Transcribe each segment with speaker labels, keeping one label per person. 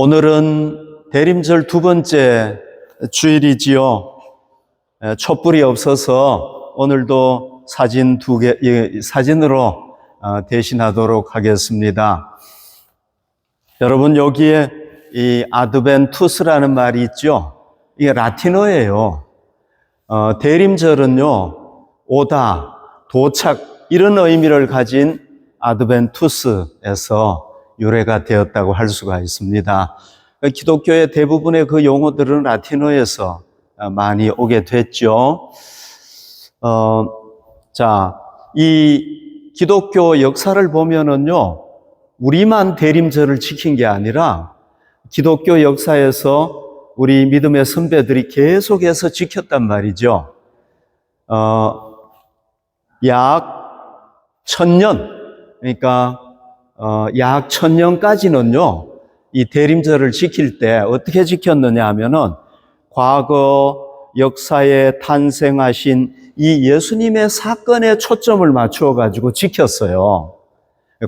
Speaker 1: 오늘은 대림절 두 번째 주일이지요. 촛불이 없어서 오늘도 사진으로 대신하도록 하겠습니다. 여러분, 여기에 이 아드벤투스라는 말이 있죠. 이게 라틴어예요. 대림절은요, 오다, 도착, 이런 의미를 가진 아드벤투스에서 유래가 되었다고 할 수가 있습니다. 기독교의 대부분의 그 용어들은 라틴어에서 많이 오게 됐죠. 이 기독교 역사를 보면은요, 우리만 대림절을 지킨 게 아니라 기독교 역사에서 우리 믿음의 선배들이 계속해서 지켰단 말이죠. 약 1000년, 그러니까 약 1000년까지는요, 이 대림절을 지킬 때 어떻게 지켰느냐 하면은 과거 역사에 탄생하신 이 예수님의 사건에 초점을 맞추어 가지고 지켰어요.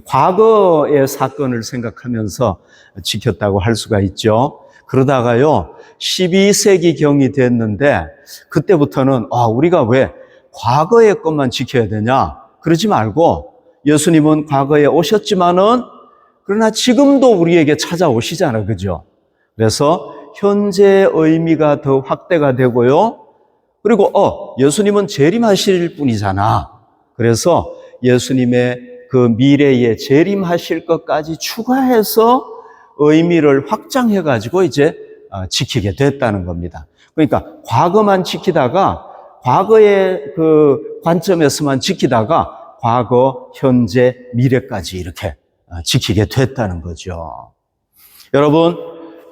Speaker 1: 과거의 사건을 생각하면서 지켰다고 할 수가 있죠. 그러다가요, 12세기경이 됐는데 그때부터는 우리가 왜 과거의 것만 지켜야 되냐? 그러지 말고 예수님은 과거에 오셨지만은 그러나 지금도 우리에게 찾아오시잖아요. 그죠? 그래서 현재의 의미가 더 확대가 되고요. 그리고 예수님은 재림하실 분이잖아. 그래서 예수님의 그 미래에 재림하실 것까지 추가해서 의미를 확장해 가지고 이제 지키게 됐다는 겁니다. 그러니까 과거만 지키다가 과거의 그 관점에서만 지키다가 과거, 현재, 미래까지 이렇게 지키게 됐다는 거죠. 여러분,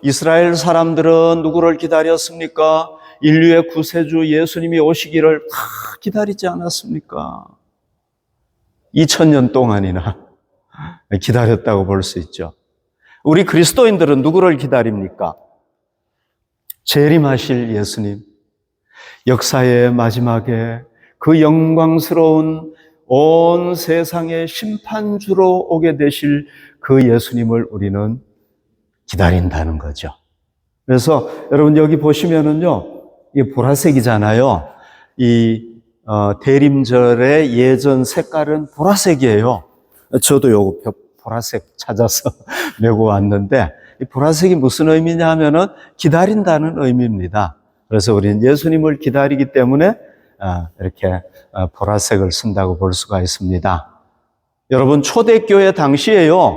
Speaker 1: 이스라엘 사람들은 누구를 기다렸습니까? 인류의 구세주 예수님이 오시기를 다 기다리지 않았습니까? 2000년 동안이나 기다렸다고 볼 수 있죠. 우리 그리스도인들은 누구를 기다립니까? 재림하실 예수님, 역사의 마지막에 그 영광스러운 온 세상의 심판주로 오게 되실 그 예수님을 우리는 기다린다는 거죠. 그래서 여러분, 여기 보시면은요, 이 보라색이잖아요. 이 대림절의 예전 색깔은 보라색이에요. 저도 요거 보라색 찾아서 메고 왔는데, 이 보라색이 무슨 의미냐 하면은 기다린다는 의미입니다. 그래서 우리는 예수님을 기다리기 때문에 이렇게 보라색을 쓴다고 볼 수가 있습니다. 여러분, 초대교회 당시에요,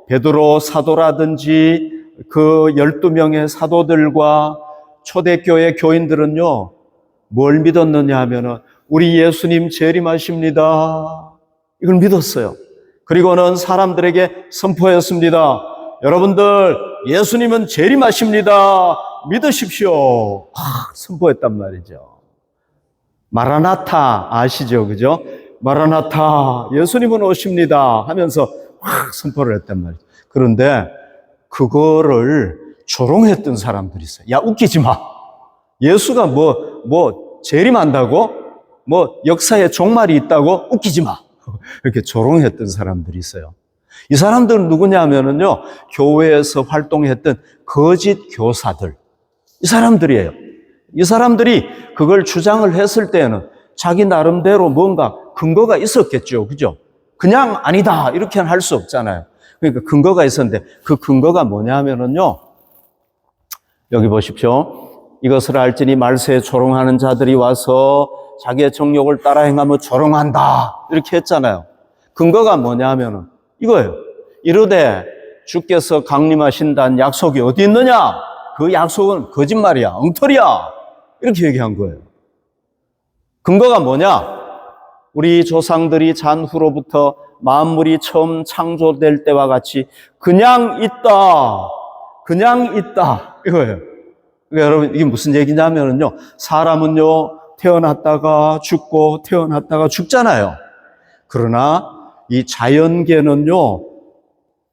Speaker 1: 베드로 사도라든지 그 12명의 사도들과 초대교회 교인들은요, 뭘 믿었느냐 하면은 우리 예수님 재림하십니다, 이걸 믿었어요. 그리고는 사람들에게 선포했습니다. 여러분들, 예수님은 재림하십니다, 믿으십시오. 선포했단 말이죠. 마라나타 아시죠? 그죠? 마라나타, 예수님은 오십니다 하면서 막 선포를 했단 말이죠. 그런데 그거를 조롱했던 사람들이 있어요. 야, 웃기지 마. 예수가 재림한다고? 역사에 종말이 있다고? 웃기지 마. 이렇게 조롱했던 사람들이 있어요. 이 사람들은 누구냐 하면은요, 교회에서 활동했던 거짓 교사들. 이 사람들이에요. 이 사람들이 그걸 주장을 했을 때는 자기 나름대로 뭔가 근거가 있었겠죠. 그죠? 그냥 아니다, 이렇게는 할 수 없잖아요. 그러니까 근거가 있었는데 그 근거가 뭐냐 하면은요, 여기 보십시오. 이것을 알지니 말세에 조롱하는 자들이 와서 자기의 정욕을 따라 행하며 조롱한다, 이렇게 했잖아요. 근거가 뭐냐 하면은 이거예요. 이르되 주께서 강림하신다는 약속이 어디 있느냐? 그 약속은 거짓말이야, 엉터리야, 이렇게 얘기한 거예요. 근거가 뭐냐? 우리 조상들이 잔후로부터 만물이 처음 창조될 때와 같이 그냥 있다, 이거예요. 그러니까 여러분, 이게 무슨 얘기냐면요, 사람은요, 태어났다가 죽고 태어났다가 죽잖아요. 그러나 이 자연계는요,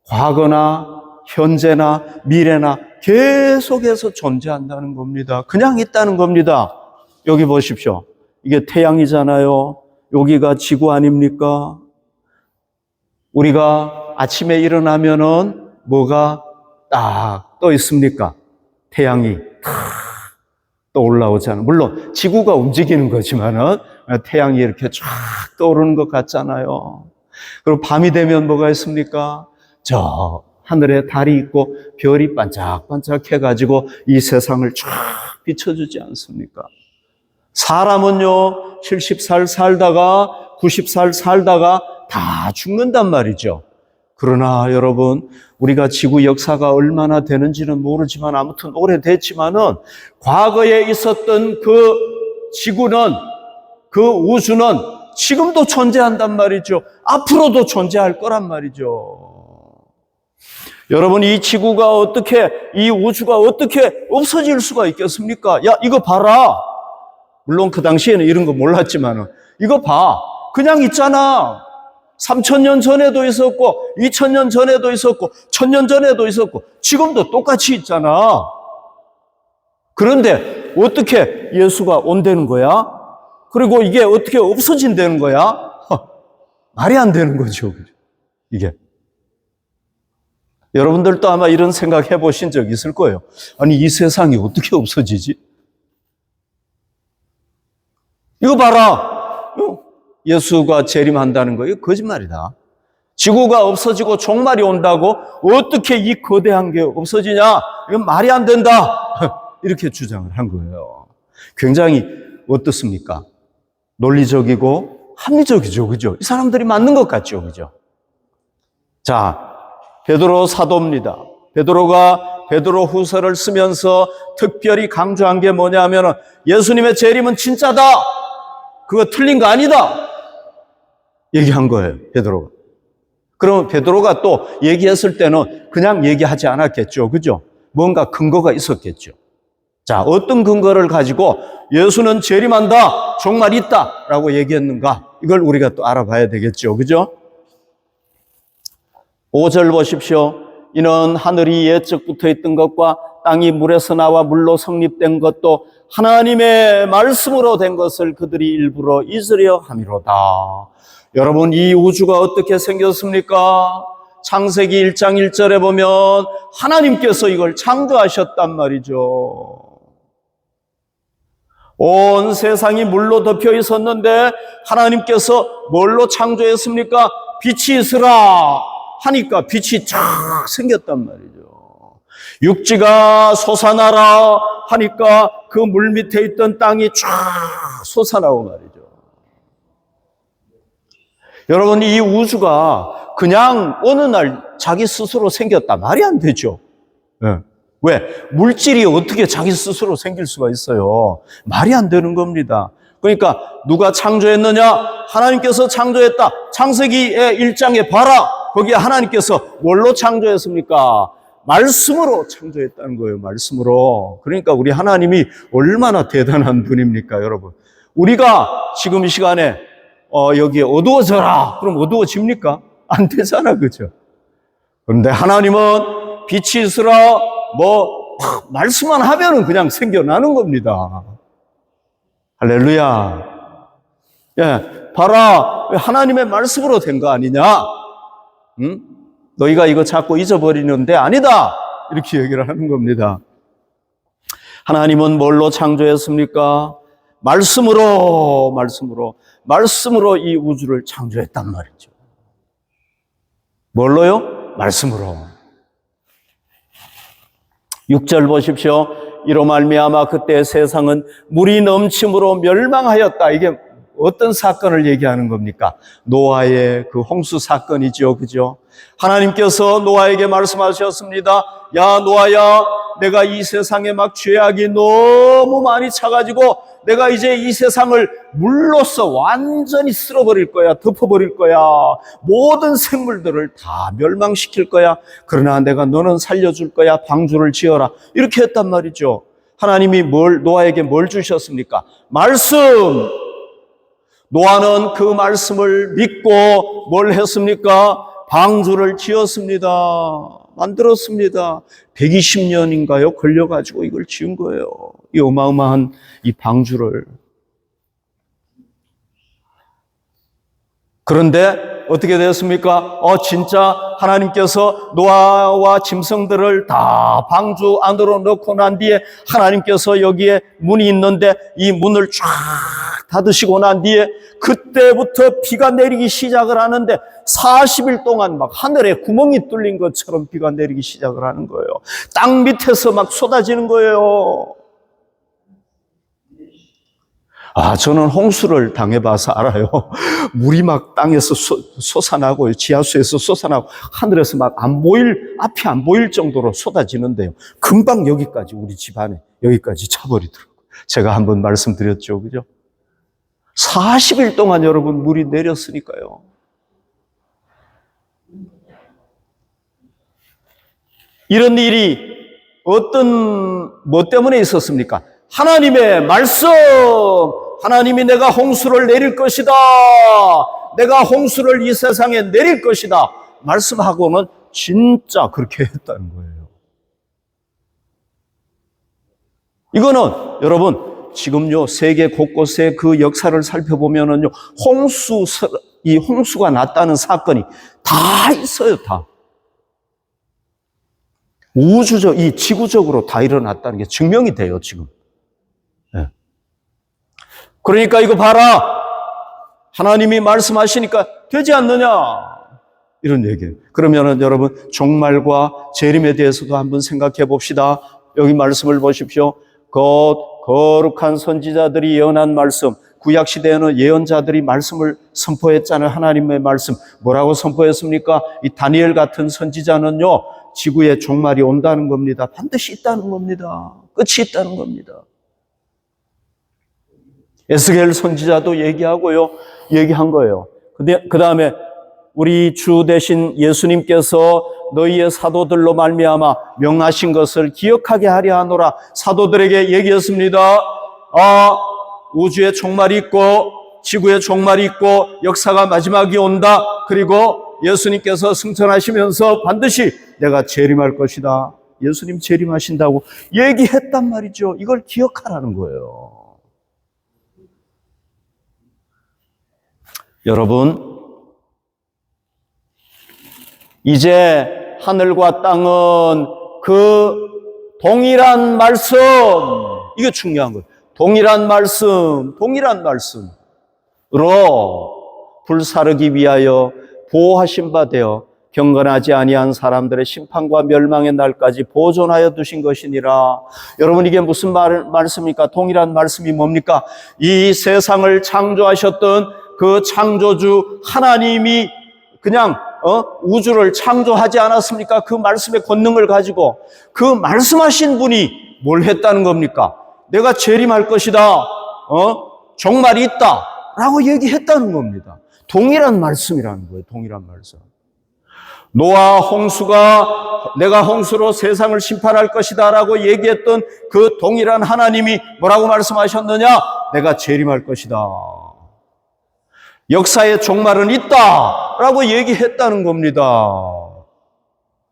Speaker 1: 과거나 현재나 미래나 계속해서 존재한다는 겁니다. 그냥 있다는 겁니다. 여기 보십시오. 이게 태양이잖아요. 여기가 지구 아닙니까? 우리가 아침에 일어나면은 뭐가 딱 떠 있습니까? 태양이 또 올라오잖아요. 물론 지구가 움직이는 거지만은 태양이 이렇게 쫙 떠오르는 것 같잖아요. 그리고 밤이 되면 뭐가 있습니까? 저 하늘에 달이 있고 별이 반짝반짝 해가지고 이 세상을 쫙 비춰주지 않습니까? 사람은요 70살 살다가 90살 살다가 다 죽는단 말이죠. 그러나 여러분, 우리가 지구 역사가 얼마나 되는지는 모르지만 아무튼 오래됐지만은 과거에 있었던 그 지구는, 그 우주는 지금도 존재한단 말이죠. 앞으로도 존재할 거란 말이죠. 여러분, 이 지구가 어떻게, 이 우주가 어떻게 없어질 수가 있겠습니까? 야, 이거 봐라. 물론 그 당시에는 이런 거 몰랐지만은 이거 봐. 그냥 있잖아. 3000년 전에도 있었고 2000년 전에도 있었고 1000년 전에도 있었고 지금도 똑같이 있잖아. 그런데 어떻게 예수가 온다는 거야? 그리고 이게 어떻게 없어진다는 거야? 말이 안 되는 거죠. 이게. 여러분들도 아마 이런 생각 해보신 적 있을 거예요. 아니, 이 세상이 어떻게 없어지지? 이거 봐라. 예수가 재림한다는 거, 이거 거짓말이다. 지구가 없어지고 종말이 온다고 어떻게 이 거대한 게 없어지냐? 이건 말이 안 된다. 이렇게 주장을 한 거예요. 굉장히 어떻습니까? 논리적이고 합리적이죠. 그죠? 이 사람들이 맞는 것 같죠. 그죠? 자, 베드로 사도입니다. 베드로가 베드로 후서를 쓰면서 특별히 강조한 게 뭐냐면 예수님의 재림은 진짜다. 그거 틀린 거 아니다. 얘기한 거예요, 베드로가. 그러면 베드로가 또 얘기했을 때는 그냥 얘기하지 않았겠죠. 그죠? 뭔가 근거가 있었겠죠. 자, 어떤 근거를 가지고 예수는 재림한다, 종말 있다 라고 얘기했는가? 이걸 우리가 또 알아봐야 되겠죠. 그죠? 5절 보십시오. 이는 하늘이 예적부터 있던 것과 땅이 물에서 나와 물로 성립된 것도 하나님의 말씀으로 된 것을 그들이 일부러 잊으려 함이로다. 여러분, 이 우주가 어떻게 생겼습니까? 창세기 1장 1절에 보면 하나님께서 이걸 창조하셨단 말이죠. 온 세상이 물로 덮여 있었는데 하나님께서 뭘로 창조했습니까? 빛이 있으라 하니까 빛이 쫙 생겼단 말이죠. 육지가 솟아나라 하니까 그 물 밑에 있던 땅이 쫙 솟아나고 말이죠. 여러분, 이 우주가 그냥 어느 날 자기 스스로 생겼다. 말이 안 되죠. 네. 왜? 물질이 어떻게 자기 스스로 생길 수가 있어요? 말이 안 되는 겁니다. 그러니까 누가 창조했느냐? 하나님께서 창조했다. 창세기의 1장에 봐라. 거기에 하나님께서 뭘로 창조했습니까? 말씀으로 창조했다는 거예요. 말씀으로. 그러니까 우리 하나님이 얼마나 대단한 분입니까, 여러분? 우리가 지금 이 시간에 여기에 어두워져라. 그럼 어두워집니까? 안 되잖아, 그죠? 그런데 하나님은 빛이 있으라, 말씀만 하면은 그냥 생겨나는 겁니다. 할렐루야. 예, 봐라. 하나님의 말씀으로 된 거 아니냐? 응? 너희가 이거 자꾸 잊어버리는데 아니다. 이렇게 얘기를 하는 겁니다. 하나님은 뭘로 창조했습니까? 말씀으로 이 우주를 창조했단 말이죠. 뭘로요? 말씀으로. 6절 보십시오. 이로 말미암아 그때 세상은 물이 넘침으로 멸망하였다. 이게 어떤 사건을 얘기하는 겁니까? 노아의 그 홍수 사건이죠. 그죠? 하나님께서 노아에게 말씀하셨습니다. 야, 노아야, 내가 이 세상에 막 죄악이 너무 많이 차가지고 내가 이제 이 세상을 물로써 완전히 쓸어버릴 거야. 덮어버릴 거야. 모든 생물들을 다 멸망시킬 거야. 그러나 내가 너는 살려줄 거야. 방주를 지어라. 이렇게 했단 말이죠. 하나님이 노아에게 뭘 주셨습니까? 말씀. 노아는 그 말씀을 믿고 뭘 했습니까? 방주를 지었습니다. 만들었습니다. 120년인가요? 걸려가지고 이걸 지은 거예요. 이 어마어마한 이 방주를. 그런데 어떻게 되었습니까? 진짜 하나님께서 노아와 짐승들을 다 방주 안으로 넣고 난 뒤에 하나님께서 여기에 문이 있는데 이 문을 쫙 닫으시고 난 뒤에 그때부터 비가 내리기 시작을 하는데 40일 동안 막 하늘에 구멍이 뚫린 것처럼 비가 내리기 시작을 하는 거예요. 땅 밑에서 막 쏟아지는 거예요. 저는 홍수를 당해봐서 알아요. 물이 막 땅에서 솟아나고요. 지하수에서 솟아나고 하늘에서 막 앞이 안 보일 정도로 쏟아지는데요. 금방 여기까지, 우리 집 안에 여기까지 차버리더라고요. 제가 한번 말씀드렸죠. 그죠? 40일 동안 여러분 물이 내렸으니까요. 이런 일이 뭐 때문에 있었습니까? 하나님의 말씀! 하나님이 내가 홍수를 내릴 것이다. 내가 홍수를 이 세상에 내릴 것이다. 말씀하고는 진짜 그렇게 했다는 거예요. 이거는 여러분 지금요 세계 곳곳에 그 역사를 살펴보면은요 이 홍수가 났다는 사건이 다 있어요. 다. 이 지구적으로 다 일어났다는 게 증명이 돼요, 지금. 네. 그러니까 이거 봐라. 하나님이 말씀하시니까 되지 않느냐. 이런 얘기예요. 그러면은 여러분, 종말과 재림에 대해서도 한번 생각해 봅시다. 여기 말씀을 보십시오. 거룩한 선지자들이 예언한 말씀. 구약 시대에는 예언자들이 말씀을 선포했잖아요. 하나님의 말씀. 뭐라고 선포했습니까? 이 다니엘 같은 선지자는요, 지구에 종말이 온다는 겁니다. 반드시 있다는 겁니다. 끝이 있다는 겁니다. 에스겔 선지자도 얘기한 거예요. 그 다음에 우리 주 되신 예수님께서 너희의 사도들로 말미암아 명하신 것을 기억하게 하려 하노라. 사도들에게 얘기했습니다. 우주에 종말이 있고 지구에 종말이 있고 역사가 마지막이 온다. 그리고 예수님께서 승천하시면서 반드시 내가 재림할 것이다. 예수님 재림하신다고 얘기했단 말이죠. 이걸 기억하라는 거예요. 여러분, 이제 하늘과 땅은 그 동일한 말씀, 이게 중요한 거예요. 동일한 말씀으로 불사르기 위하여 보호하신 바 되어 경건하지 아니한 사람들의 심판과 멸망의 날까지 보존하여 두신 것이니라. 여러분, 이게 무슨 말씀입니까? 동일한 말씀이 뭡니까? 이 세상을 창조하셨던 그 창조주 하나님이 그냥 우주를 창조하지 않았습니까? 그 말씀의 권능을 가지고 그 말씀하신 분이 뭘 했다는 겁니까? 내가 재림할 것이다. 종말이 있다. 라고 얘기했다는 겁니다. 동일한 말씀이라는 거예요. 동일한 말씀. 노아 홍수가 내가 홍수로 세상을 심판할 것이다 라고 얘기했던 그 동일한 하나님이 뭐라고 말씀하셨느냐? 내가 재림할 것이다. 역사의 종말은 있다 라고 얘기했다는 겁니다.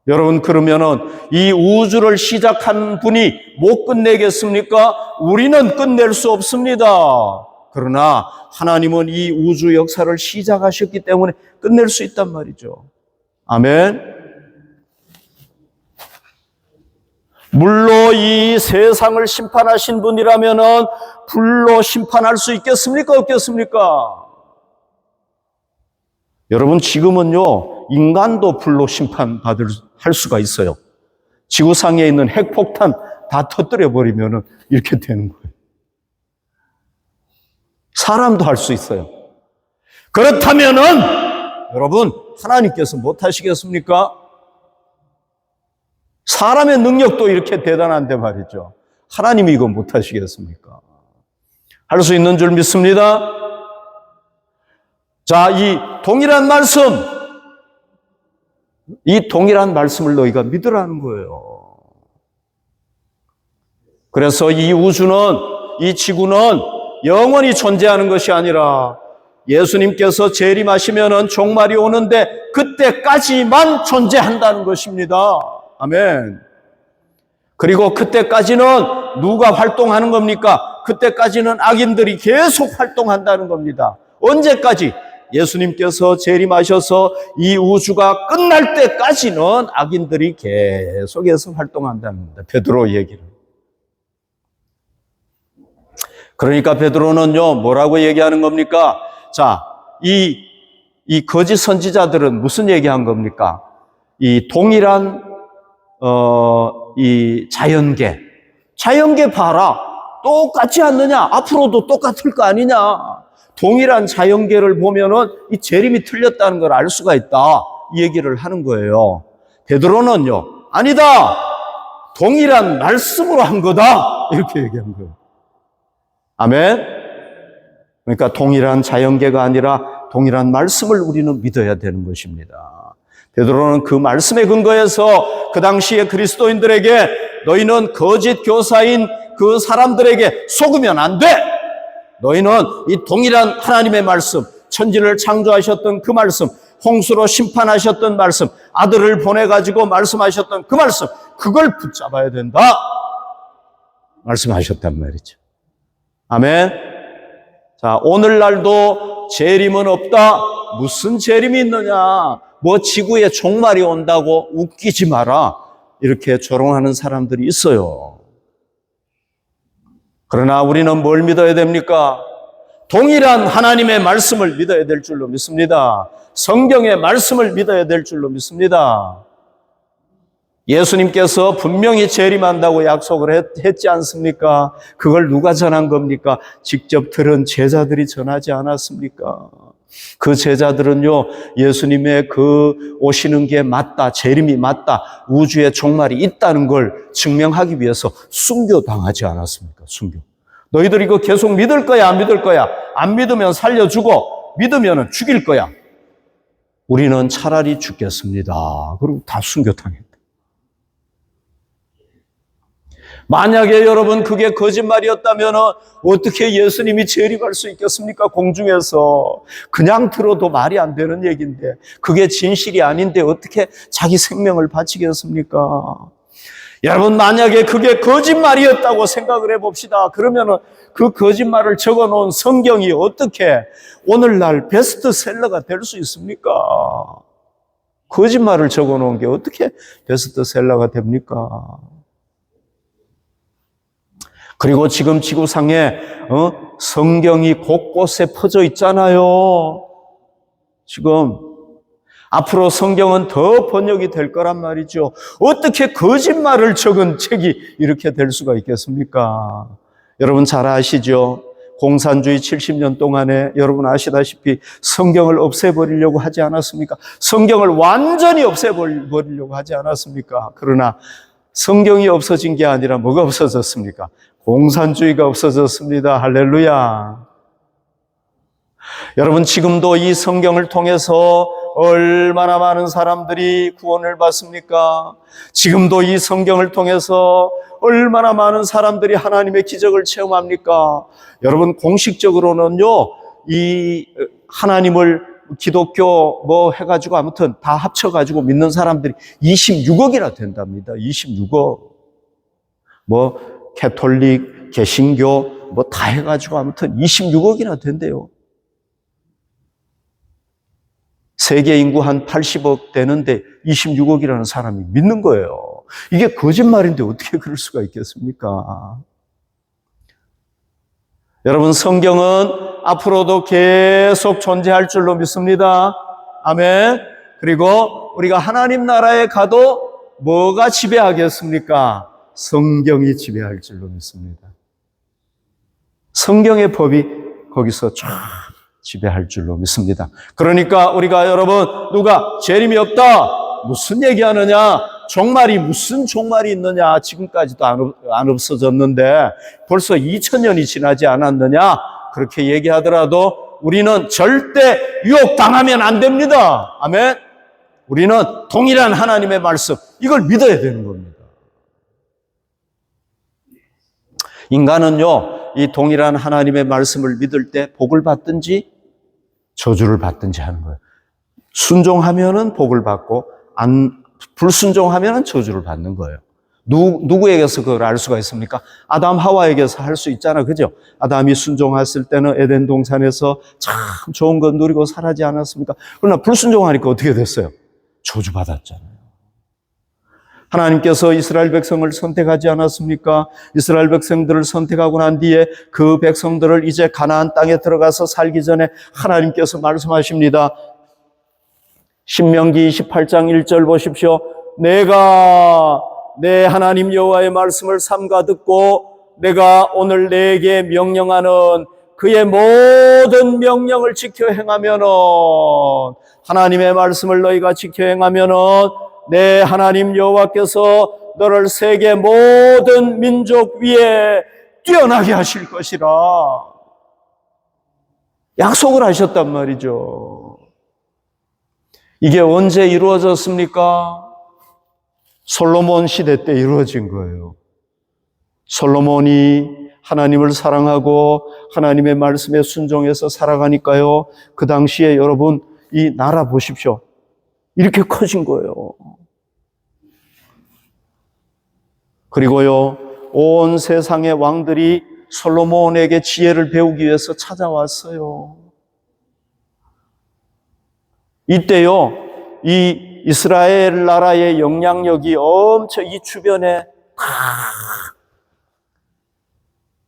Speaker 1: 여러분, 그러면은 이 우주를 시작한 분이 못 끝내겠습니까? 우리는 끝낼 수 없습니다. 그러나 하나님은 이 우주 역사를 시작하셨기 때문에 끝낼 수 있단 말이죠. 아멘. 물로 이 세상을 심판하신 분이라면은 불로 심판할 수 있겠습니까? 없겠습니까? 여러분, 지금은요, 인간도 불로 할 수가 있어요. 지구상에 있는 핵폭탄 다 터뜨려버리면은 이렇게 되는 거예요. 사람도 할 수 있어요. 그렇다면은, 여러분, 하나님께서 못 하시겠습니까? 사람의 능력도 이렇게 대단한데 말이죠. 하나님이 이거 못 하시겠습니까? 할 수 있는 줄 믿습니다. 자, 이 동일한 말씀을 너희가 믿으라는 거예요. 그래서 이 우주는, 이 지구는 영원히 존재하는 것이 아니라 예수님께서 재림하시면은 종말이 오는데 그때까지만 존재한다는 것입니다. 아멘. 그리고 그때까지는 누가 활동하는 겁니까? 그때까지는 악인들이 계속 활동한다는 겁니다. 언제까지? 예수님께서 재림하셔서 이 우주가 끝날 때까지는 악인들이 계속해서 활동한다는 겁니다. 베드로 얘기를. 그러니까 베드로는요, 뭐라고 얘기하는 겁니까? 자, 이 거짓 선지자들은 무슨 얘기한 겁니까? 이 동일한, 이 자연계 봐라. 똑같지 않느냐? 앞으로도 똑같을 거 아니냐? 동일한 자연계를 보면은 이 재림이 틀렸다는 걸 알 수가 있다. 이 얘기를 하는 거예요. 베드로는요, 아니다. 동일한 말씀으로 한 거다. 이렇게 얘기한 거예요. 아멘? 그러니까 동일한 자연계가 아니라 동일한 말씀을 우리는 믿어야 되는 것입니다. 베드로는 그 말씀에 근거해서 그 당시에 그리스도인들에게 너희는 거짓 교사인 그 사람들에게 속으면 안 돼! 너희는 이 동일한 하나님의 말씀, 천지를 창조하셨던 그 말씀, 홍수로 심판하셨던 말씀, 아들을 보내가지고 말씀하셨던 그 말씀, 그걸 붙잡아야 된다. 말씀하셨단 말이죠. 아멘. 자, 오늘날도 재림은 없다. 무슨 재림이 있느냐? 뭐 지구에 종말이 온다고 웃기지 마라. 이렇게 조롱하는 사람들이 있어요. 그러나 우리는 뭘 믿어야 됩니까? 동일한 하나님의 말씀을 믿어야 될 줄로 믿습니다. 성경의 말씀을 믿어야 될 줄로 믿습니다. 예수님께서 분명히 재림한다고 약속을 했지 않습니까? 그걸 누가 전한 겁니까? 직접 들은 제자들이 전하지 않았습니까? 그 제자들은요, 예수님의 그 오시는 게 맞다, 재림이 맞다, 우주에 종말이 있다는 걸 증명하기 위해서 순교당하지 않았습니까? 순교. 너희들 이거 계속 믿을 거야, 안 믿을 거야? 안 믿으면 살려주고, 믿으면 죽일 거야. 우리는 차라리 죽겠습니다. 그리고 다 순교당했다. 만약에 여러분 그게 거짓말이었다면 어떻게 예수님이 재림할 수 있겠습니까? 공중에서. 그냥 들어도 말이 안 되는 얘기인데 그게 진실이 아닌데 어떻게 자기 생명을 바치겠습니까? 여러분 만약에 그게 거짓말이었다고 생각을 해봅시다. 그러면 그 거짓말을 적어놓은 성경이 어떻게 오늘날 베스트셀러가 될 수 있습니까? 거짓말을 적어놓은 게 어떻게 베스트셀러가 됩니까? 그리고 지금 지구상에 성경이 곳곳에 퍼져 있잖아요. 지금 앞으로 성경은 더 번역이 될 거란 말이죠. 어떻게 거짓말을 적은 책이 이렇게 될 수가 있겠습니까? 여러분 잘 아시죠? 공산주의 70년 동안에 여러분 아시다시피 성경을 없애버리려고 하지 않았습니까? 성경을 완전히 없애버리려고 하지 않았습니까? 그러나 성경이 없어진 게 아니라 뭐가 없어졌습니까? 공산주의가 없어졌습니다. 할렐루야. 여러분 지금도 이 성경을 통해서 얼마나 많은 사람들이 구원을 받습니까? 지금도 이 성경을 통해서 얼마나 많은 사람들이 하나님의 기적을 체험합니까? 여러분 공식적으로는요, 이 하나님을 기독교 뭐 해가지고 아무튼 다 합쳐가지고 믿는 사람들이 26억이나 된답니다. 26억. 뭐 캐톨릭, 개신교 뭐 다 해가지고 아무튼 26억이나 된대요. 세계 인구 한 80억 되는데 26억이라는 사람이 믿는 거예요. 이게 거짓말인데 어떻게 그럴 수가 있겠습니까? 여러분 성경은 앞으로도 계속 존재할 줄로 믿습니다. 아멘. 그리고 우리가 하나님 나라에 가도 뭐가 지배하겠습니까? 성경이 지배할 줄로 믿습니다. 성경의 법이 거기서 쫙 지배할 줄로 믿습니다. 그러니까 우리가 여러분 누가 재림이 없다 무슨 얘기하느냐, 종말이 무슨 종말이 있느냐, 지금까지도 안 없어졌는데 벌써 2000년이 지나지 않았느냐, 그렇게 얘기하더라도 우리는 절대 유혹당하면 안 됩니다. 아멘. 우리는 동일한 하나님의 말씀, 이걸 믿어야 되는 겁니다. 인간은요, 이 동일한 하나님의 말씀을 믿을 때 복을 받든지 저주를 받든지 하는 거예요. 순종하면은 복을 받고 불순종하면은 저주를 받는 거예요. 누구에게서 그걸 알 수가 있습니까? 아담 하와에게서 할 수 있잖아. 그죠? 아담이 순종했을 때는 에덴 동산에서 참 좋은 거 누리고 살지 않았습니까? 그러나 불순종하니까 어떻게 됐어요? 저주받았잖아요. 하나님께서 이스라엘 백성을 선택하지 않았습니까? 이스라엘 백성들을 선택하고 난 뒤에 그 백성들을 이제 가나안 땅에 들어가서 살기 전에 하나님께서 말씀하십니다. 신명기 28장 1절 보십시오. 내가 내 하나님 여호와의 말씀을 삼가 듣고 내가 오늘 내게 명령하는 그의 모든 명령을 지켜 행하면은, 하나님의 말씀을 너희가 지켜 행하면은 내 하나님 여호와께서 너를 세계 모든 민족 위에 뛰어나게 하실 것이라 약속을 하셨단 말이죠. 이게 언제 이루어졌습니까? 솔로몬 시대 때 이루어진 거예요. 솔로몬이 하나님을 사랑하고 하나님의 말씀에 순종해서 살아가니까요, 그 당시에 여러분 이 나라 보십시오. 이렇게 커진 거예요. 그리고요, 온 세상의 왕들이 솔로몬에게 지혜를 배우기 위해서 찾아왔어요. 이때요, 이 이스라엘 나라의 영향력이 엄청 이 주변에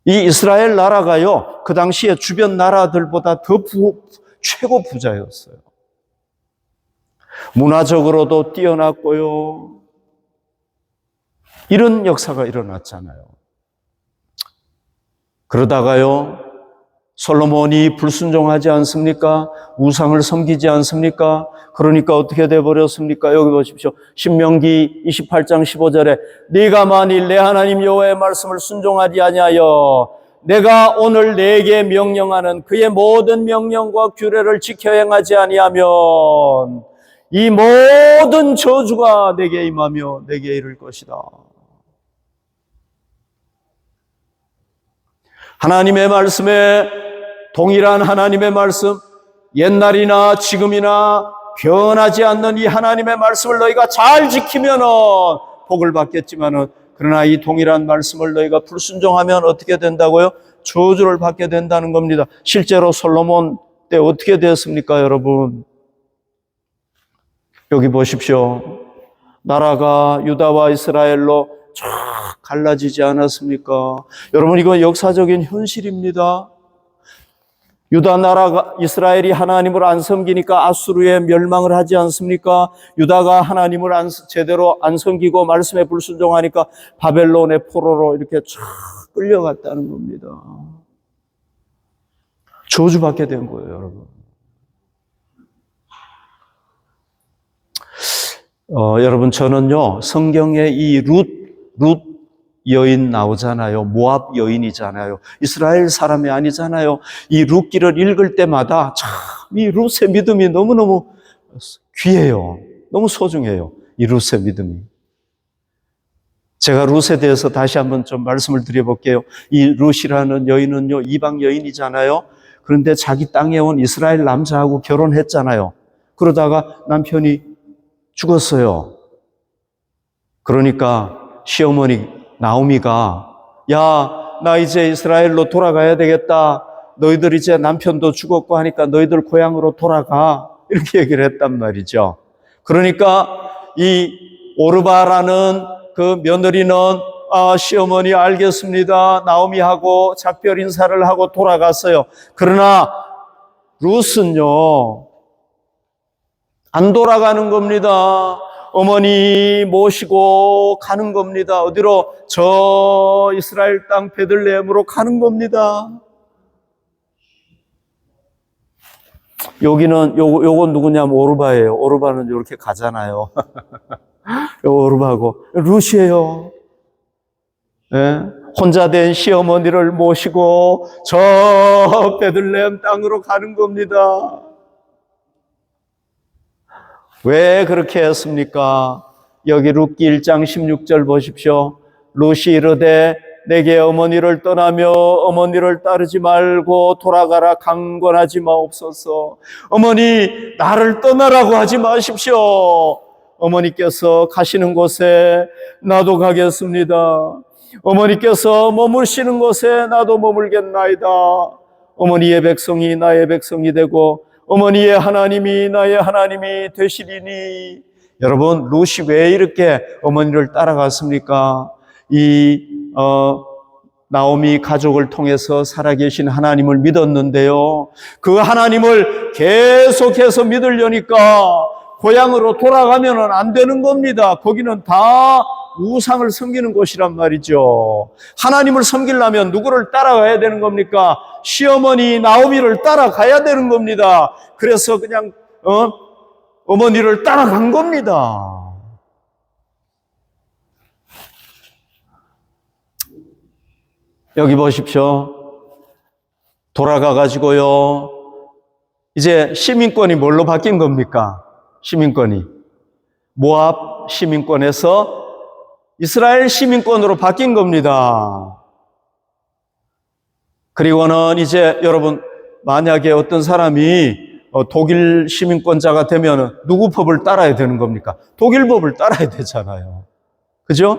Speaker 1: 이 이스라엘 나라가요, 그 당시에 주변 나라들보다 더 최고 부자였어요. 문화적으로도 뛰어났고요. 이런 역사가 일어났잖아요. 그러다가요, 솔로몬이 불순종하지 않습니까? 우상을 섬기지 않습니까? 그러니까 어떻게 돼버렸습니까? 여기 보십시오. 신명기 28장 15절에 네가 만일 내 하나님 여호와의 말씀을 순종하지 아니하여 내가 오늘 내게 명령하는 그의 모든 명령과 규례를 지켜 행하지 아니하면 이 모든 저주가 내게 임하며 내게 이를 것이다. 하나님의 말씀에 동일한 하나님의 말씀, 옛날이나 지금이나 변하지 않는 이 하나님의 말씀을 너희가 잘 지키면은 복을 받겠지만은, 그러나 이 동일한 말씀을 너희가 불순종하면 어떻게 된다고요? 저주를 받게 된다는 겁니다. 실제로 솔로몬 때 어떻게 되었습니까, 여러분? 여기 보십시오. 나라가 유다와 이스라엘로 쫙 갈라지지 않았습니까? 여러분, 이건 역사적인 현실입니다. 유다 나라가, 이스라엘이 하나님을 안 섬기니까 아수르에 멸망을 하지 않습니까? 유다가 하나님을 제대로 안 섬기고 말씀에 불순종하니까 바벨론의 포로로 이렇게 쫙 끌려갔다는 겁니다. 저주받게 된 거예요, 여러분. 여러분, 저는요, 성경에 이 룻 여인 나오잖아요. 모압 여인이잖아요. 이스라엘 사람이 아니잖아요. 이 룻기를 읽을 때마다 참 이 룻의 믿음이 너무너무 귀해요. 너무 소중해요. 이 룻의 믿음이. 제가 룻에 대해서 다시 한번 좀 말씀을 드려볼게요. 이 룻이라는 여인은요, 이방 여인이잖아요. 그런데 자기 땅에 온 이스라엘 남자하고 결혼했잖아요. 그러다가 남편이 죽었어요. 그러니까 시어머니 나오미가, 야, 나 이제 이스라엘로 돌아가야 되겠다. 너희들 이제 남편도 죽었고 하니까 너희들 고향으로 돌아가. 이렇게 얘기를 했단 말이죠. 그러니까 이 오르바라는 그 며느리는 시어머니 알겠습니다. 나오미하고 작별 인사를 하고 돌아갔어요. 그러나 룻은요, 안 돌아가는 겁니다. 어머니 모시고 가는 겁니다. 어디로? 저 이스라엘 땅 베들레헴으로 가는 겁니다. 여기는 요건 누구냐면 오르바예요. 오르바는 이렇게 가잖아요. 오르바고 룻이에요. 네? 혼자 된 시어머니를 모시고 저 베들레헴 땅으로 가는 겁니다. 왜 그렇게 했습니까? 여기 룻기 1장 16절 보십시오. 룻이 이르되 내게 어머니를 떠나며 어머니를 따르지 말고 돌아가라 강권하지 마옵소서. 어머니, 나를 떠나라고 하지 마십시오. 어머니께서 가시는 곳에 나도 가겠습니다. 어머니께서 머무시는 곳에 나도 머물겠나이다. 어머니의 백성이 나의 백성이 되고 어머니의 하나님이 나의 하나님이 되시리니. 여러분, 룻이 왜 이렇게 어머니를 따라갔습니까? 나오미 가족을 통해서 살아계신 하나님을 믿었는데요, 그 하나님을 계속해서 믿으려니까 고향으로 돌아가면 안 되는 겁니다. 거기는 다 우상을 섬기는 곳이란 말이죠. 하나님을 섬기려면 누구를 따라가야 되는 겁니까? 시어머니 나오미를 따라가야 되는 겁니다. 그래서 그냥 어머니를 따라간 겁니다. 여기 보십시오. 돌아가가지고요, 이제 시민권이 뭘로 바뀐 겁니까? 시민권이 모압 시민권에서 이스라엘 시민권으로 바뀐 겁니다. 그리고는 이제 여러분, 만약에 어떤 사람이 독일 시민권자가 되면 누구 법을 따라야 되는 겁니까? 독일 법을 따라야 되잖아요. 그죠?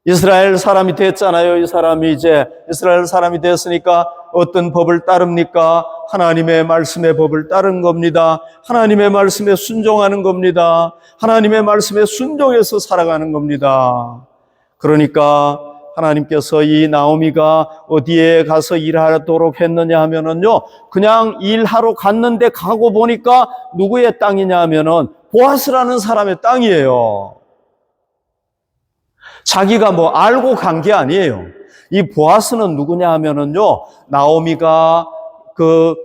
Speaker 1: 이스라엘 사람이 됐잖아요. 이 사람이 이제 이스라엘 사람이 됐으니까 어떤 법을 따릅니까? 하나님의 말씀의 법을 따르는 겁니다. 하나님의 말씀에 순종하는 겁니다. 하나님의 말씀에 순종해서 살아가는 겁니다. 그러니까 하나님께서 이 나오미가 어디에 가서 일하도록 했느냐 하면은요, 그냥 일하러 갔는데 가고 보니까 누구의 땅이냐 하면은 보아스라는 사람의 땅이에요. 자기가 뭐 알고 간 게 아니에요. 이 보아스는 누구냐 하면은요, 나오미가 그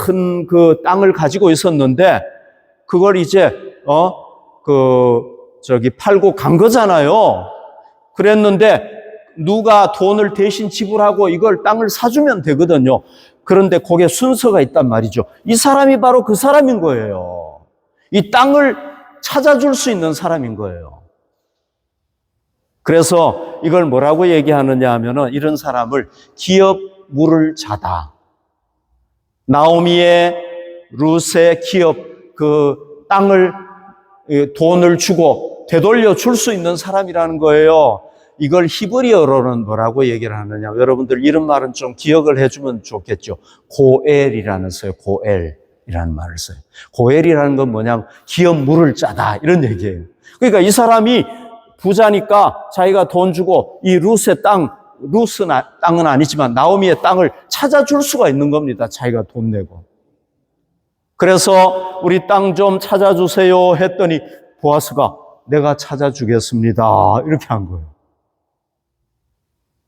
Speaker 1: 큰 그 땅을 가지고 있었는데 그걸 이제 팔고 간 거잖아요. 그랬는데 누가 돈을 대신 지불하고 이걸 땅을 사주면 되거든요. 그런데 거기에 순서가 있단 말이죠. 이 사람이 바로 그 사람인 거예요. 이 땅을 찾아줄 수 있는 사람인 거예요. 그래서 이걸 뭐라고 얘기하느냐 하면은 이런 사람을 기업 물을 자다. 나오미의 룻의 기업 그 땅을 돈을 주고 되돌려 줄 수 있는 사람이라는 거예요. 이걸 히브리어로는 뭐라고 얘기를 하느냐. 여러분들 이런 말은 좀 기억을 해주면 좋겠죠. 고엘이라는 써요. 고엘이라는 말을 써요. 고엘이라는 건 뭐냐면 기업 물을 짜다 이런 얘기예요. 그러니까 이 사람이 부자니까 자기가 돈 주고 이 룻의 땅은 아니지만 나오미의 땅을 찾아줄 수가 있는 겁니다. 자기가 돈 내고. 그래서 우리 땅 좀 찾아주세요 했더니 보아스가 내가 찾아주겠습니다 이렇게 한 거예요.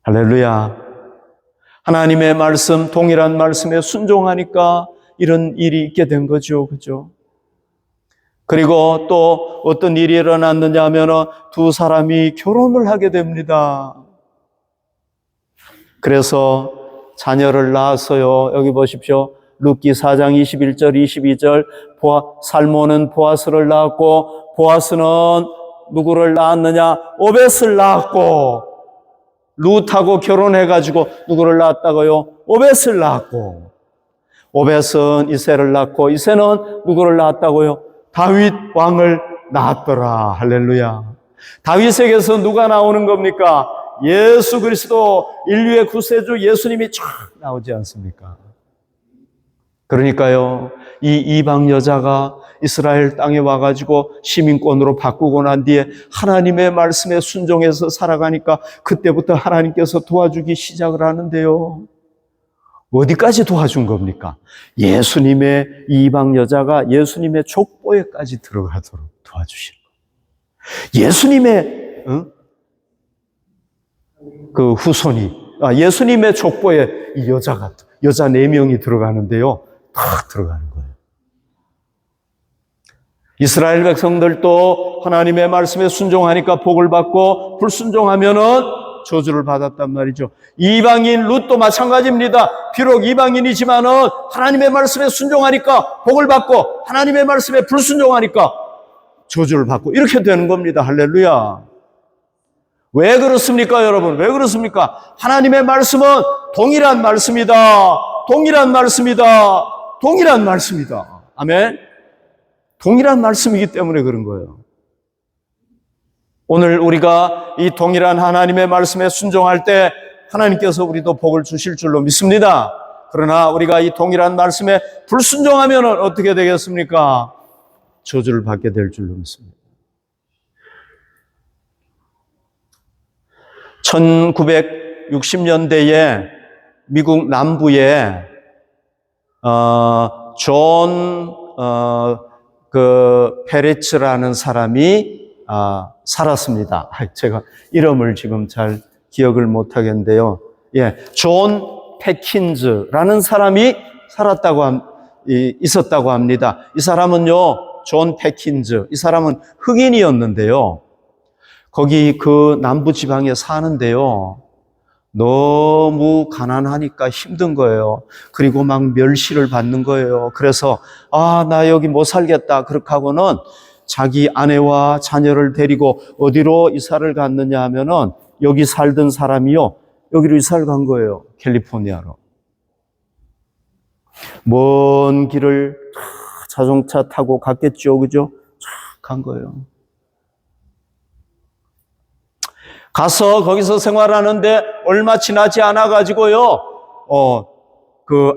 Speaker 1: 할렐루야. 하나님의 말씀, 동일한 말씀에 순종하니까 이런 일이 있게 된 거죠. 그죠? 그리고 또 어떤 일이 일어났느냐 하면 두 사람이 결혼을 하게 됩니다. 그래서 자녀를 낳았어요. 여기 보십시오. 룻기 4장 21절 22절 살모는 보아스를 낳았고 보아스는 누구를 낳았느냐? 오벳을 낳았고 룻하고 결혼해가지고 누구를 낳았다고요? 오벳을 낳았고 오벳은 이새를 낳고 이새는 누구를 낳았다고요? 다윗 왕을 낳았더라. 할렐루야. 다윗에게서 누가 나오는 겁니까? 예수 그리스도 인류의 구세주 예수님이 쫙 나오지 않습니까? 그러니까요, 이 이방 여자가 이스라엘 땅에 와가지고 시민권으로 바꾸고 난 뒤에 하나님의 말씀에 순종해서 살아가니까 그때부터 하나님께서 도와주기 시작을 하는데요. 어디까지 도와준 겁니까? 예수님의 이방 여자가 예수님의 족보에까지 들어가도록 도와주신 거예요. 예수님의 그 후손이 예수님의 족보에 이 여자 4명이 들어가는데요. 다 들어가는 거예요. 이스라엘 백성들도 하나님의 말씀에 순종하니까 복을 받고 불순종하면은 저주를 받았단 말이죠. 이방인 룻도 마찬가지입니다. 비록 이방인이지만은 하나님의 말씀에 순종하니까 복을 받고 하나님의 말씀에 불순종하니까 저주를 받고 이렇게 되는 겁니다. 할렐루야. 왜 그렇습니까, 여러분? 왜 그렇습니까? 하나님의 말씀은 동일한 말씀이다. 동일한 말씀이다. 동일한 말씀이다. 아멘. 동일한 말씀이기 때문에 그런 거예요. 오늘 우리가 이 동일한 하나님의 말씀에 순종할 때 하나님께서 우리도 복을 주실 줄로 믿습니다. 그러나 우리가 이 동일한 말씀에 불순종하면 어떻게 되겠습니까? 저주를 받게 될 줄로 믿습니다. 1960년대에 미국 남부에 존 페리츠라는 사람이 살았습니다. 제가 이름을 지금 잘 기억을 못 하겠는데요. 예, 존 패킨즈라는 사람이 있었다고 합니다. 이 사람은요, 존 패킨즈, 이 사람은 흑인이었는데요. 거기 그 남부 지방에 사는데요. 너무 가난하니까 힘든 거예요. 그리고 막 멸시를 받는 거예요. 그래서 나 여기 못 살겠다. 그렇게 하고는 자기 아내와 자녀를 데리고 어디로 이사를 갔느냐 하면은 여기 살던 사람이요. 여기로 이사를 간 거예요. 캘리포니아로. 먼 길을 자동차 타고 갔겠죠. 그죠? 간 거예요. 가서 거기서 생활하는데 얼마 지나지 않아가지고요,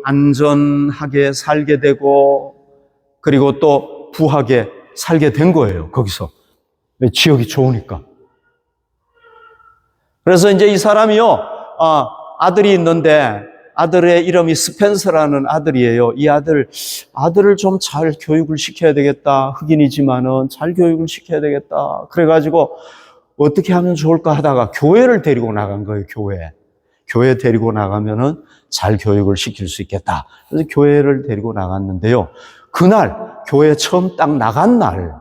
Speaker 1: 안전하게 살게 되고, 그리고 또 부하게 살게 된 거예요, 거기서. 지역이 좋으니까. 그래서 이제 이 사람이요, 아들이 있는데, 아들의 이름이 스펜서라는 아들이에요. 이 아들을 좀 잘 교육을 시켜야 되겠다. 흑인이지만은 잘 교육을 시켜야 되겠다. 그래가지고, 어떻게 하면 좋을까 하다가 교회를 데리고 나간 거예요, 교회. 교회 데리고 나가면은 잘 교육을 시킬 수 있겠다. 그래서 교회를 데리고 나갔는데요. 그날, 교회 처음 딱 나간 날,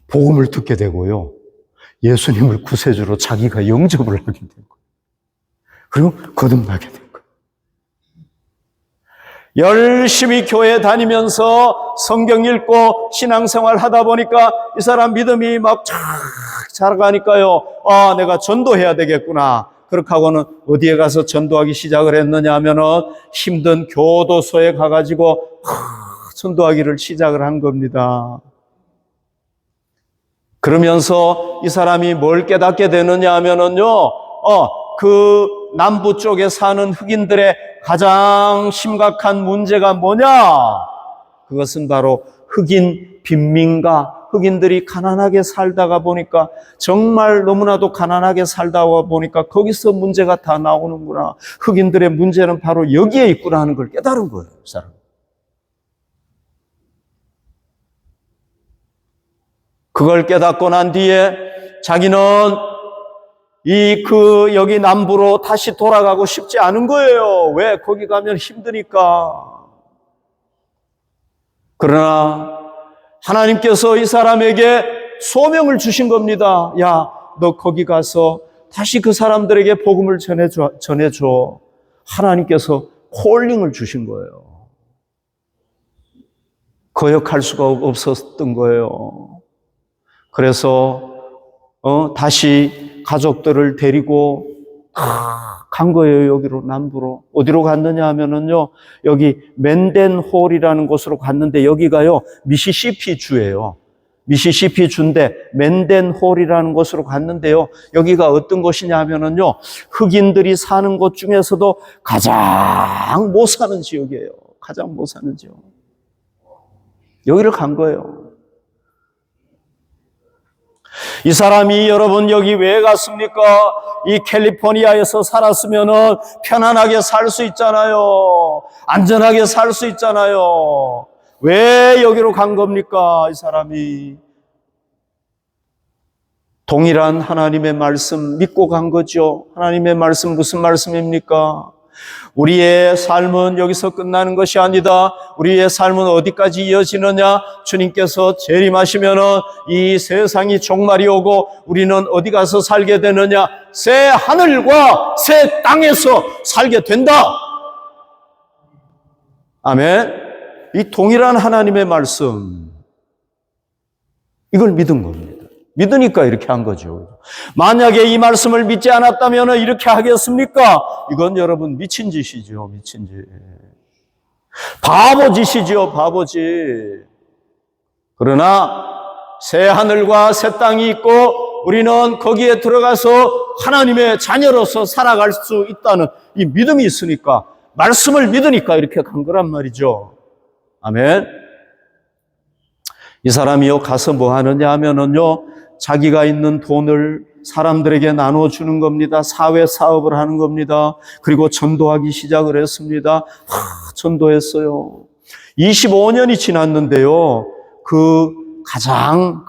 Speaker 1: 복음을 듣게 되고요. 예수님을 구세주로 자기가 영접을 하게 된 거예요. 그리고 거듭나게 된 거예요. 열심히 교회 다니면서 성경 읽고 신앙생활 하다 보니까 이 사람 믿음이 막 자라가니까요. 내가 전도해야 되겠구나. 그렇게 하고는 어디에 가서 전도하기 시작을 했느냐 하면은 힘든 교도소에 가가지고 전도하기를 시작을 한 겁니다. 그러면서 이 사람이 뭘 깨닫게 되느냐 하면은요, 그 남부 쪽에 사는 흑인들의 가장 심각한 문제가 뭐냐? 그것은 바로 흑인 빈민가, 흑인들이 가난하게 살다가 보니까 정말 너무나도 가난하게 살다가 보니까 거기서 문제가 다 나오는구나. 흑인들의 문제는 바로 여기에 있구나 하는 걸 깨달은 거예요, 그 사람. 그걸 깨닫고 난 뒤에 자기는 여기 남부로 다시 돌아가고 싶지 않은 거예요. 왜? 거기 가면 힘드니까. 그러나 하나님께서 이 사람에게 소명을 주신 겁니다. 야, 너 거기 가서 다시 그 사람들에게 복음을 전해줘. 하나님께서 콜링을 주신 거예요. 거역할 수가 없었던 거예요. 그래서 다시 가족들을 데리고 간 거예요. 여기로 남부로. 어디로 갔느냐 하면은요, 여기 맨덴홀이라는 곳으로 갔는데 여기가요 미시시피 주예요. 미시시피 주인데 맨덴홀이라는 곳으로 갔는데요. 여기가 어떤 곳이냐 하면은요, 흑인들이 사는 곳 중에서도 가장 못 사는 지역이에요. 가장 못 사는 지역. 여기를 간 거예요. 이 사람이 여러분 여기 왜 갔습니까? 이 캘리포니아에서 살았으면은 편안하게 살 수 있잖아요. 안전하게 살 수 있잖아요. 왜 여기로 간 겁니까? 이 사람이 동일한 하나님의 말씀 믿고 간 거죠. 하나님의 말씀 무슨 말씀입니까? 우리의 삶은 여기서 끝나는 것이 아니다. 우리의 삶은 어디까지 이어지느냐? 주님께서 재림하시면은 이 세상이 종말이 오고 우리는 어디 가서 살게 되느냐? 새 하늘과 새 땅에서 살게 된다. 아멘. 이 동일한 하나님의 말씀, 이걸 믿은 겁니다. 믿으니까 이렇게 한 거죠. 만약에 이 말씀을 믿지 않았다면 이렇게 하겠습니까? 이건 여러분 미친 짓이죠. 미친 짓. 바보짓이죠. 바보짓. 그러나 새 하늘과 새 땅이 있고 우리는 거기에 들어가서 하나님의 자녀로서 살아갈 수 있다는 이 믿음이 있으니까, 말씀을 믿으니까 이렇게 간 거란 말이죠. 아멘. 이 사람이요, 가서 뭐 하느냐 하면은요, 자기가 있는 돈을 사람들에게 나눠주는 겁니다. 사회 사업을 하는 겁니다. 그리고 전도하기 시작을 했습니다. 전도했어요. 25년이 지났는데요, 가장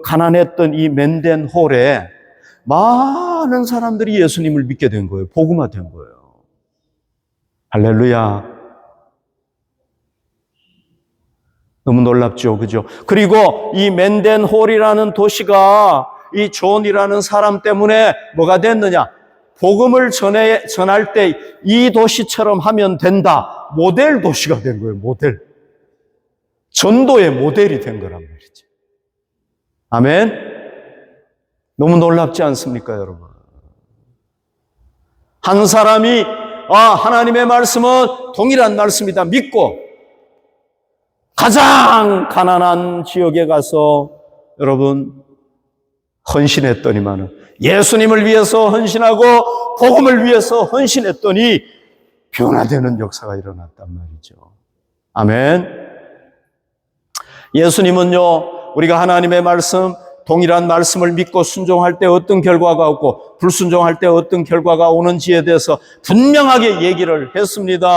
Speaker 1: 가난했던 이 맨덴 홀에 많은 사람들이 예수님을 믿게 된 거예요. 복음화된 거예요. 할렐루야. 너무 놀랍죠, 그죠? 그리고 이 맨덴 홀이라는 도시가 이 존이라는 사람 때문에 뭐가 됐느냐? 복음을 전할 때 이 도시처럼 하면 된다. 모델 도시가 된 거예요, 모델. 전도의 모델이 된 거란 말이죠. 아멘? 너무 놀랍지 않습니까, 여러분? 한 사람이 하나님의 말씀은 동일한 말씀이다 믿고 가장 가난한 지역에 가서 여러분 헌신했더니만은, 예수님을 위해서 헌신하고 복음을 위해서 헌신했더니 변화되는 역사가 일어났단 말이죠. 아멘. 예수님은요, 우리가 하나님의 말씀, 동일한 말씀을 믿고 순종할 때 어떤 결과가 없고 불순종할 때 어떤 결과가 오는지에 대해서 분명하게 얘기를 했습니다.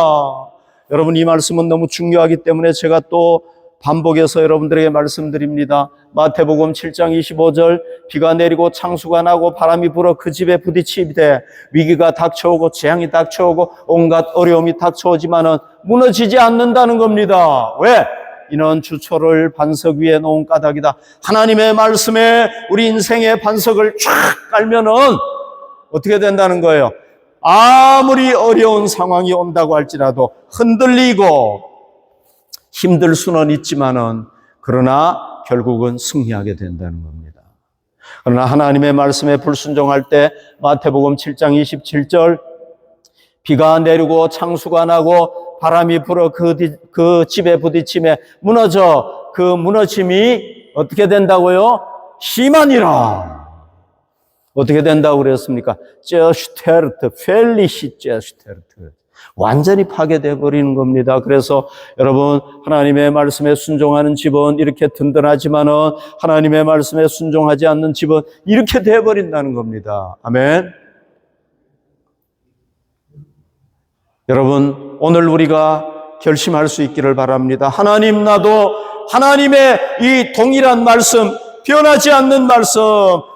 Speaker 1: 여러분, 이 말씀은 너무 중요하기 때문에 제가 또 반복해서 여러분들에게 말씀드립니다. 마태복음 7장 25절, 비가 내리고 창수가 나고 바람이 불어 그 집에 부딪히되 위기가 닥쳐오고 재앙이 닥쳐오고 온갖 어려움이 닥쳐오지만은 무너지지 않는다는 겁니다. 왜? 이는 주초를 반석 위에 놓은 까닭이다. 하나님의 말씀에 우리 인생의 반석을 쫙 깔면은 어떻게 된다는 거예요? 아무리 어려운 상황이 온다고 할지라도 흔들리고 힘들 수는 있지만은, 그러나 결국은 승리하게 된다는 겁니다. 그러나 하나님의 말씀에 불순종할 때 마태복음 7장 27절, 비가 내리고 창수가 나고 바람이 불어 그 집에 부딪힘에 무너져 그 무너짐이 어떻게 된다고요? 심하니라. 어떻게 된다고 그랬습니까? 제슈테르트, 펠리시 제슈테르트. 완전히 파괴되어 버리는 겁니다. 그래서 여러분, 하나님의 말씀에 순종하는 집은 이렇게 든든하지만은 하나님의 말씀에 순종하지 않는 집은 이렇게 되어 버린다는 겁니다. 아멘. 여러분, 오늘 우리가 결심할 수 있기를 바랍니다. 하나님, 나도 하나님의 이 동일한 말씀, 변하지 않는 말씀,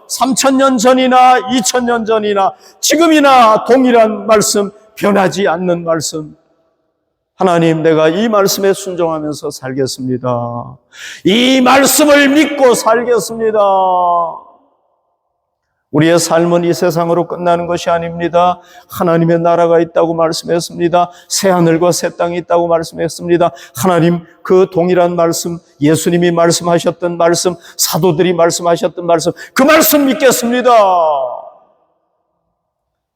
Speaker 1: 3000년 전이나 2000년 전이나 지금이나 동일한 말씀, 변하지 않는 말씀. 하나님, 내가 이 말씀에 순종하면서 살겠습니다. 이 말씀을 믿고 살겠습니다. 우리의 삶은 이 세상으로 끝나는 것이 아닙니다. 하나님의 나라가 있다고 말씀했습니다. 새하늘과 새 땅이 있다고 말씀했습니다. 하나님, 그 동일한 말씀, 예수님이 말씀하셨던 말씀, 사도들이 말씀하셨던 말씀, 그 말씀 믿겠습니다.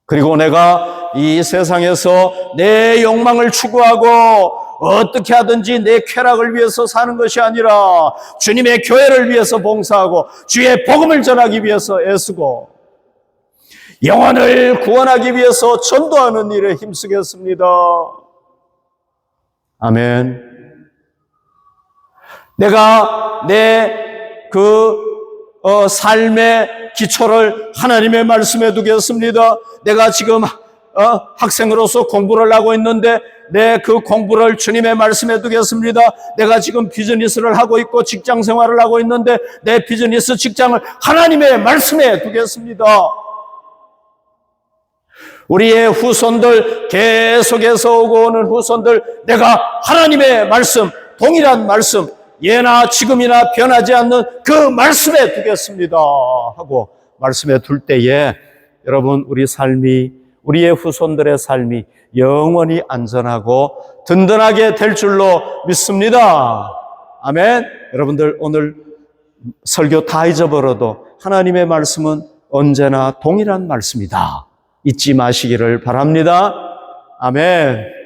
Speaker 1: 그리고 내가 이 세상에서 내 욕망을 추구하고 어떻게 하든지 내 쾌락을 위해서 사는 것이 아니라 주님의 교회를 위해서 봉사하고 주의 복음을 전하기 위해서 애쓰고 영혼을 구원하기 위해서 전도하는 일에 힘쓰겠습니다. 아멘. 내가 내 삶의 기초를 하나님의 말씀에 두겠습니다. 내가 지금 학생으로서 공부를 하고 있는데 내 그 공부를 주님의 말씀에 두겠습니다. 내가 지금 비즈니스를 하고 있고 직장 생활을 하고 있는데 내 비즈니스 직장을 하나님의 말씀에 두겠습니다. 우리의 후손들, 계속해서 오고 오는 후손들, 내가 하나님의 말씀, 동일한 말씀, 예나 지금이나 변하지 않는 그 말씀에 두겠습니다 하고 말씀에 둘 때에 여러분, 우리 삶이, 우리의 후손들의 삶이 영원히 안전하고 든든하게 될 줄로 믿습니다. 아멘. 여러분들, 오늘 설교 다 잊어버려도 하나님의 말씀은 언제나 동일한 말씀이다. 잊지 마시기를 바랍니다. 아멘.